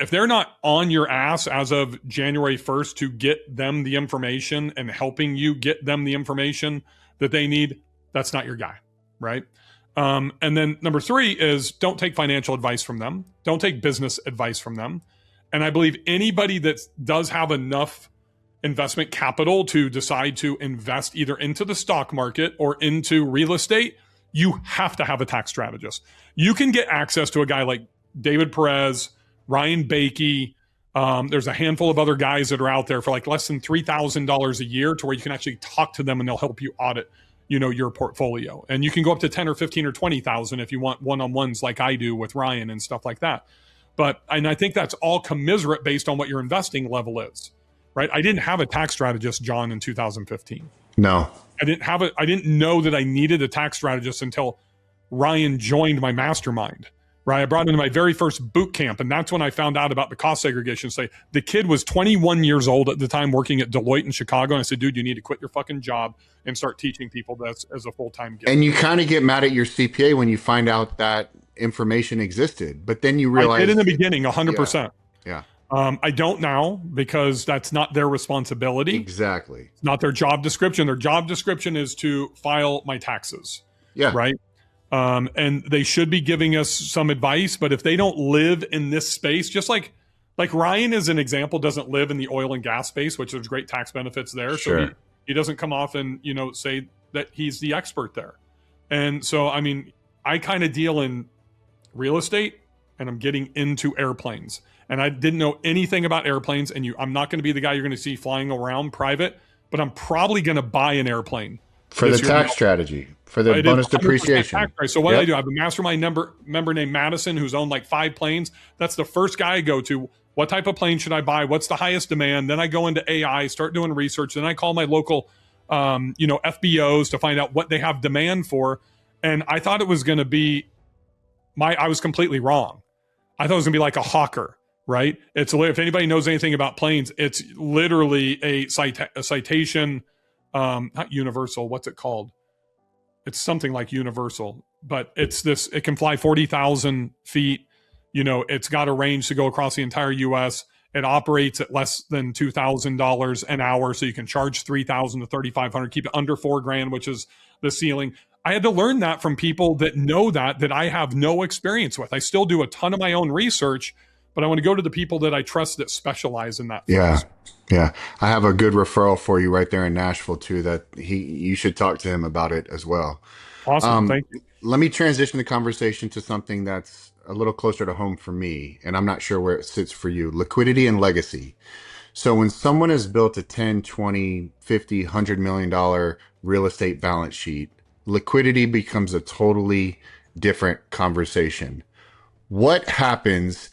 they're not on your ass as of January 1st to get them the information and helping you get them the information that they need, that's not your guy, right? And then number three is don't take financial advice from them. Don't take business advice from them. And I believe anybody that does have enough investment capital to decide to invest either into the stock market or into real estate, you have to have a tax strategist. You can get access to a guy like David Perez, Ryan Bakey. There's a handful of other guys that are out there for like less than $3,000 a year to where you can actually talk to them and they'll help you audit, your portfolio. And you can go up to 10 or 15 or 20,000 if you want one-on-ones like I do with Ryan and stuff like that. And I think that's all commiserate based on what your investing level is, right? I didn't have a tax strategist, John, in 2015. No. I didn't know that I needed a tax strategist until Ryan joined my mastermind, right? I brought him into my very first boot camp, and that's when I found out about the cost segregation. The kid was 21 years old at the time working at Deloitte in Chicago, and I said, dude, you need to quit your fucking job and start teaching people this as a full-time gig. And you kind of get mad at your CPA when you find out that information existed, but then you realize— I did in the beginning, 100%. Yeah. I don't now because that's not their responsibility. Exactly. It's not their job description. Their job description is to file my taxes. Yeah. Right. And they should be giving us some advice, but if they don't live in this space, just like Ryan as an example, doesn't live in the oil and gas space, which there's great tax benefits there. Sure. So he doesn't come off and, say that he's the expert there. And so, I mean, I kind of deal in real estate and I'm getting into airplanes. And I didn't know anything about airplanes. And I'm not going to be the guy you're going to see flying around private, but I'm probably going to buy an airplane. For the tax strategy, for the bonus depreciation. So what I do, I have a mastermind member named Madison who's owned like 5 planes. That's the first guy I go to. What type of plane should I buy? What's the highest demand? Then I go into AI, start doing research. Then I call my local, FBOs to find out what they have demand for. And I thought it was going to be I was completely wrong. I thought it was going to be like a Hawker. Right? If anybody knows anything about planes, it's literally a citation, not universal. What's it called? It's something like universal, but it can fly 40,000 feet. It's got a range to go across the entire US. It operates at less than $2,000 an hour. So you can charge $3,000 to $3,500, keep it under $4,000, which is the ceiling. I had to learn that from people that know that I have no experience with. I still do a ton of my own research, but I want to go to the people that I trust that specialize in that. Yeah. I have a good referral for you right there in Nashville too, that you should talk to him about it as well. Awesome. Thank you. Let me transition the conversation to something that's a little closer to home for me, and I'm not sure where it sits for you: liquidity and legacy. So when someone has built a 10, 20, 50, $100 million real estate balance sheet, liquidity becomes a totally different conversation. What happens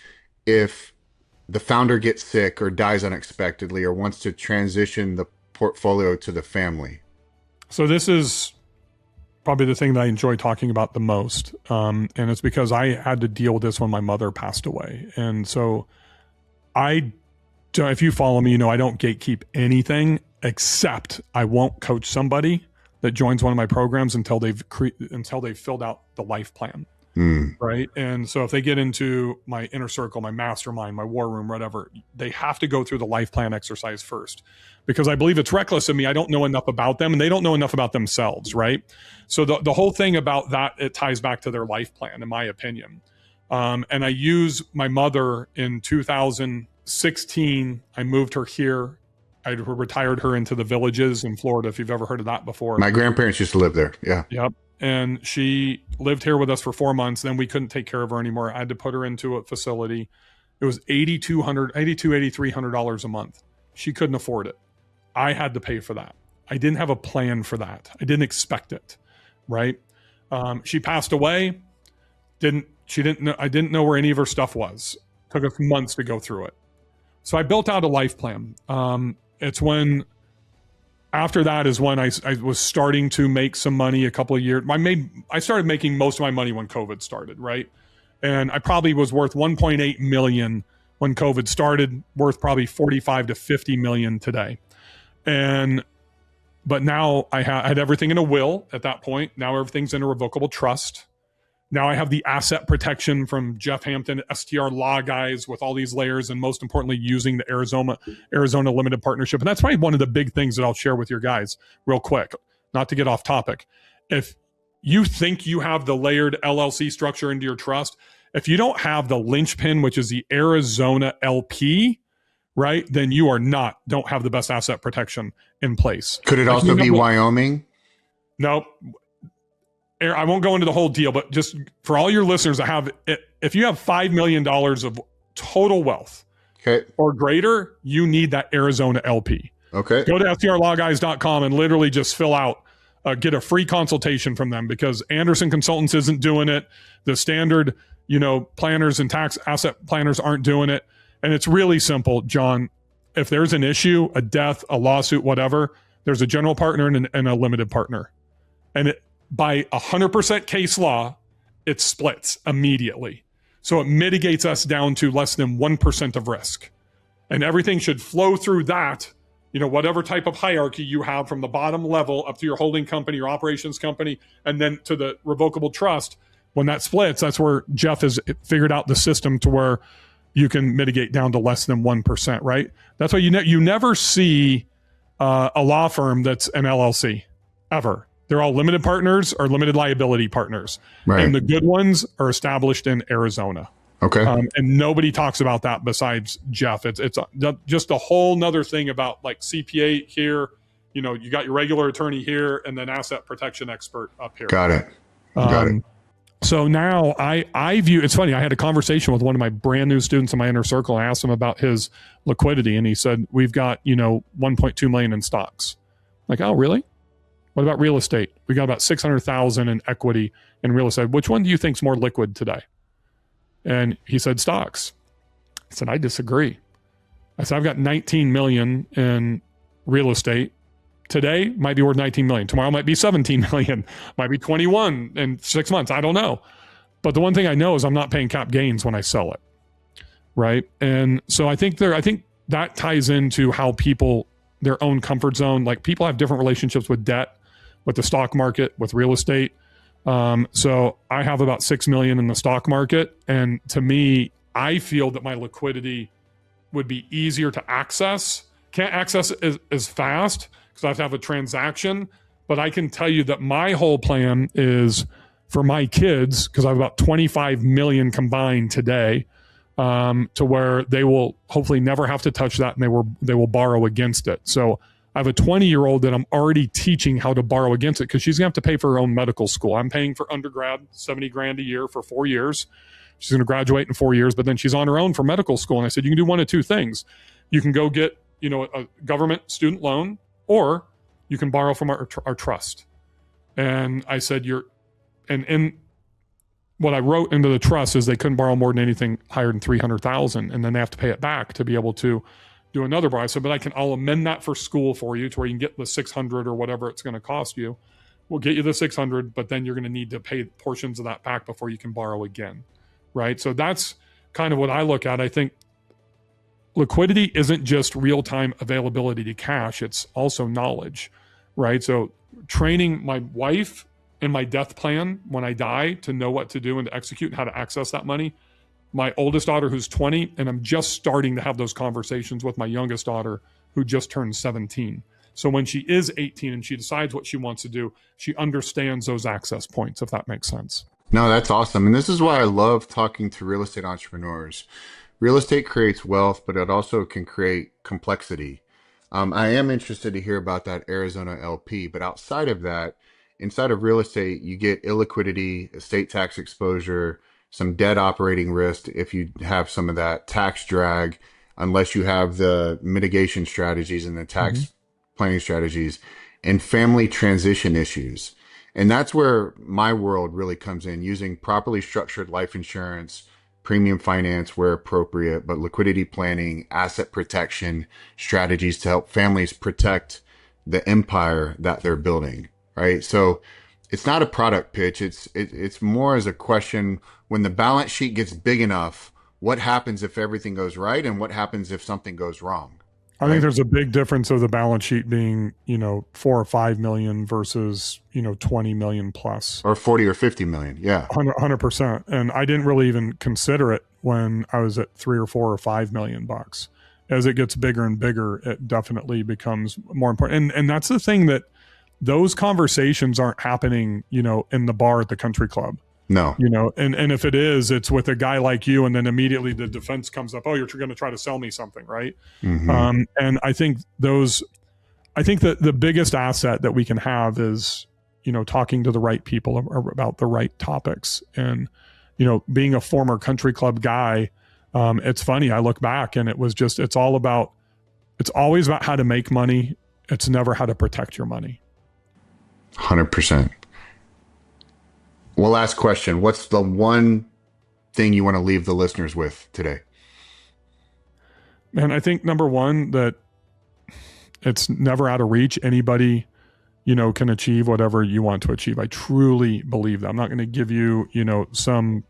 if the founder gets sick or dies unexpectedly or wants to transition the portfolio to the family? So this is probably the thing that I enjoy talking about the most. And it's because I had to deal with this when my mother passed away. And so if you follow me, I don't gatekeep anything, except I won't coach somebody that joins one of my programs until they've filled out the life plan. right? And so if they get into my inner circle, my mastermind, my war room, whatever, they have to go through the life plan exercise first, because I believe it's reckless of me. I don't know enough about them, and they don't know enough about themselves, right? So the whole thing about that, it ties back to their life plan, in my opinion. And I use my mother in 2016. I moved her here. I retired her into the Villages in Florida, if you've ever heard of that before. My grandparents used to live there. Yeah. Yep. And she lived here with us for 4 months. Then we couldn't take care of her anymore. I had to put her into a facility. It was $8,300 a month. She couldn't afford it. I had to pay for that. I didn't have a plan for that. I didn't expect it. Right. She passed away. I didn't know where any of her stuff was. Took us months to go through it. So I built out a life plan. After that is when I was starting to make some money a couple of years. I started making most of my money when COVID started, right? And I probably was worth 1.8 million when COVID started, worth probably 45 to 50 million today. But now I had everything in a will at that point. Now everything's in a revocable trust. Now I have the asset protection from Jeff Hampton, STR Law guys, with all these layers, and most importantly, using the Arizona Limited Partnership. And that's probably one of the big things that I'll share with your guys real quick, not to get off topic. If you think you have the layered LLC structure into your trust, if you don't have the linchpin, which is the Arizona LP, right, then you don't have the best asset protection in place. Could it also be Wyoming? No. I won't go into the whole deal, but just for all your listeners, if you have $5 million of total wealth or greater, you need that Arizona LP. Okay. Go to strlawguys.com and literally just fill out, get a free consultation from them, because Anderson Consultants isn't doing it. The standard, planners and tax asset planners aren't doing it. And it's really simple, John. If there's an issue, a death, a lawsuit, whatever, there's a general partner and a limited partner. And by 100% case law, it splits immediately. So it mitigates us down to less than 1% of risk. And everything should flow through that, whatever type of hierarchy you have, from the bottom level up to your holding company, your operations company, and then to the revocable trust. When that splits, that's where Jeff has figured out the system to where you can mitigate down to less than 1%, right? That's why you never see a law firm that's an LLC, ever. They're all limited partners or limited liability partners. Right. And the good ones are established in Arizona. Okay. And nobody talks about that besides Jeff. It's just a whole nother thing about, like, CPA here, you got your regular attorney here, and then asset protection expert up here. Got it. Got it. So now I view, it's funny, I had a conversation with one of my brand new students in my inner circle. I asked him about his liquidity, and he said, we've got, 1.2 million in stocks. Like, oh, really? What about real estate? We got about 600,000 in equity in real estate. Which one do you think is more liquid today? And he said stocks. I said, I disagree. I said, I've got 19 million in real estate. Today might be worth 19 million. Tomorrow might be 17 million, might be 21 in 6 months. I don't know. But the one thing I know is I'm not paying cap gains when I sell it. Right. And so I think that ties into how people, their own comfort zone, like, people have different relationships with debt, with the stock market, with real estate. So I have about 6 million in the stock market. And to me, I feel that my liquidity would be easier to access. Can't access it as fast because I have to have a transaction. But I can tell you that my whole plan is for my kids, because I have about 25 million combined today, to where they will hopefully never have to touch that, and they will borrow against it. So I have a 20-year-old that I'm already teaching how to borrow against it, because she's gonna have to pay for her own medical school. I'm paying for undergrad, 70 grand a year for 4 years. She's gonna graduate in 4 years, but then she's on her own for medical school. And I said, you can do one of two things. You can go get, a government student loan, or you can borrow from our trust. And I said, and what I wrote into the trust is they couldn't borrow more than anything higher than 300,000, and then they have to pay it back to be able to do another borrow. I said, but I'll amend that for school for you to where you can get the 600 or whatever it's going to cost you. We'll get you the 600, but then you're going to need to pay portions of that back before you can borrow again, right? So that's kind of what I look at. I think liquidity isn't just real-time availability to cash. It's also knowledge, right? So training my wife in my death plan when I die to know what to do and to execute and how to access that money. My oldest daughter, who's 20, and I'm just starting to have those conversations with my youngest daughter, who just turned 17. So when she is 18 and she decides what she wants to do, she understands those access points, if that makes sense. No, that's awesome. And this is why I love talking to real estate entrepreneurs. Real estate creates wealth, but it also can create complexity. I am interested to hear about that Arizona LP, but outside of that, inside of real estate, you get illiquidity, estate tax exposure, some debt operating risk if you have some of that tax drag, unless you have the mitigation strategies and the Mm-hmm. tax planning strategies, and family transition issues. And that's where my world really comes in, using properly structured life insurance, premium finance where appropriate, but liquidity planning, asset protection strategies to help families protect the empire that they're building, right? So it's not a product pitch. It's more as a question: when the balance sheet gets big enough, what happens if everything goes right, and what happens if something goes wrong, I think right? there's a big difference of the balance sheet being, 4 or 5 million versus, 20 million plus. Or 40 or 50 million. Yeah. 100%. And I didn't really even consider it when I was at 3 or 4 or 5 million bucks. As it gets bigger and bigger, it definitely becomes more important. And that's the thing, that those conversations aren't happening, in the bar at the country club. No. And if it is, it's with a guy like you, and then immediately the defense comes up. Oh, you're going to try to sell me something, right? Mm-hmm. And I think that the biggest asset that we can have is, talking to the right people about the right topics. And, being a former country club guy, it's funny. I look back and it's always about how to make money. It's never how to protect your money. 100%. Well, last question. What's the one thing you want to leave the listeners with today? And I think number one, that it's never out of reach. Anybody, can achieve whatever you want to achieve. I truly believe that. I'm not going to give you, some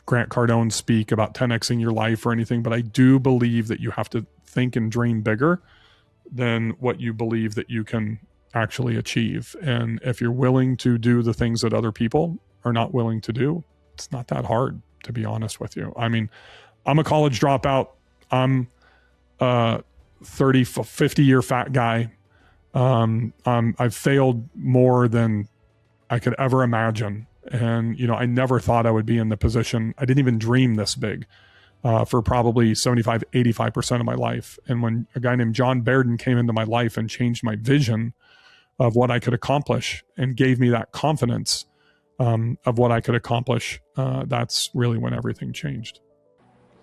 Grant Cardone speak about 10xing your life or anything, but I do believe that you have to think and dream bigger than what you believe that you can actually achieve. And if you're willing to do the things that other people are not willing to do, it's not that hard, to be honest with you. I mean, I'm a college dropout. I'm a 30, 50 year fat guy. I've failed more than I could ever imagine. And, I never thought I would be in the position. I didn't even dream this big for probably 75, 85% of my life. And when a guy named John Bairden came into my life and changed my vision of what I could accomplish and gave me that confidence of what I could accomplish, that's really when everything changed.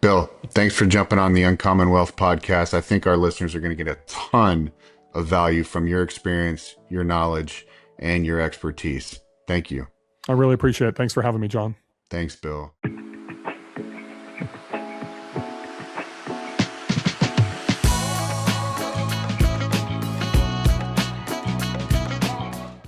Bill, thanks for jumping on the Uncommon Wealth podcast. I think our listeners are going to get a ton of value from your experience, your knowledge, and your expertise. Thank you. I really appreciate it. Thanks for having me, John. Thanks, Bill.